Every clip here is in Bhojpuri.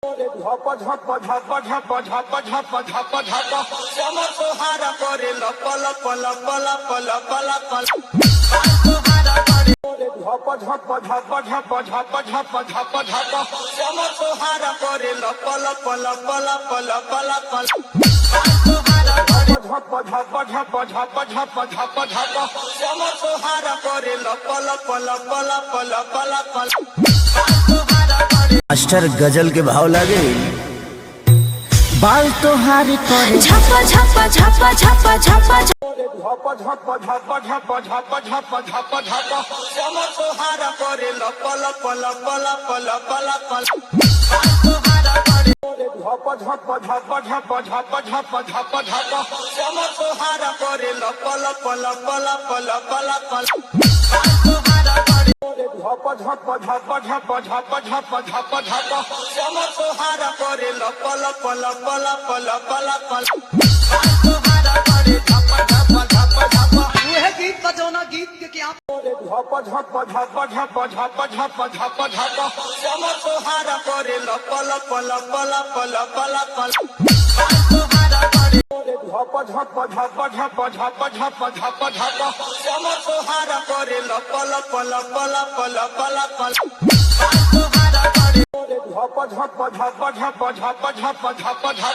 झप झप झप झप झप झप झप झप श्याम सोहारा करे लप लप लप लप लप लप सोहारा करे झप झप झप झप झप झप झप झप श्याम सोहारा करे लप लप लप लप लप लप सोहारा करे झप झप झप झप झप झप झप श्याम सोहारा करे लप लप लप लप लप लप सोहारा करे। मास्टर गजल के भाव लागे बाल तोहारी करे झपा झपा झपा झपा झपा झप झप झप झप झप झप झप झप श्याम सोहारा करे लप लप लप लप लप लप सोहारा करे झप झप झप झप झप झप झप झप श्याम सोहारा करे लप लप लप लप लप लप सोहारा करे झप झप झप झप झप झप झप झप श्याम सोहारा करे लप लप लप लप लप लप सोहारा करे झप झप झप झप वह गीत बजौना गीत के क्या झप झप झप झप झप झप झप झप श्याम सोहारा करे लप लप लप लप लप लप सोहारा करे झप झप झप झप झप झप झप झप श्याम सोहारा करे लप लप लप लप लप लप सोहारा करे झप झप झप झप झप झप झप झप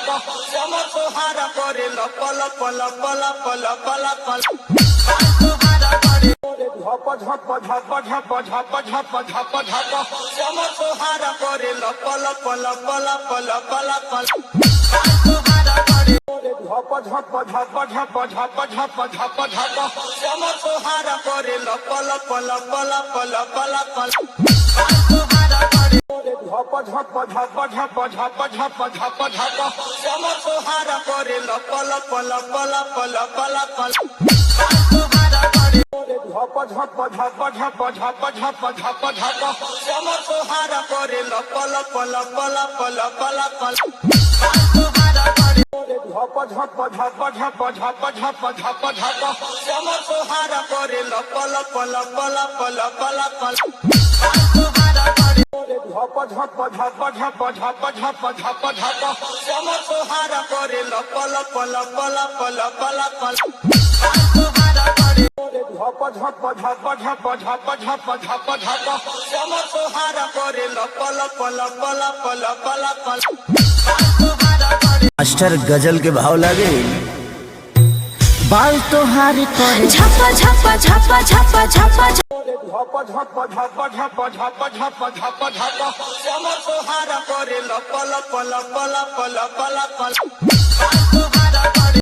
श्याम सोहारा करे लप लप लप लप लप लप सोहारा करे झप झप झप झप झप झप झप झप श्याम सोहारा करे लप लप लप लप लप लप सोहारा करे झप झप झप झप झप झप झप झप श्याम सोहारा करे लप लप लप लप लप लप सोहारा करे झप झप झप झप झप झप झप झप श्याम सोहारा करे लप लप लप लप लप लप सोहारा करे झप झप झप झप झप झप झप झप श्याम सोहारा करे लप लप लप लप लप लप सोहारा करे झप झप झप झप झप झप झप झप श्याम सोहारा करे लप लप लप लप लप लप सोहारा करे झप झप झप झप झप झप झप झप श्याम सोहारा करे लप लप लप लप लप लप सोहारा करे झप झप झप झप झप झप झप झप श्याम सोहारा करे लप लप लप लप लप लप सोहारा करे। मास्टर गजल के भाव लागे बाल तोहारी करे झपा झपा झपा झपा झपा झप झप झप झप झप झप झप झप श्याम सोहारा करे लप लप लप लप लप लप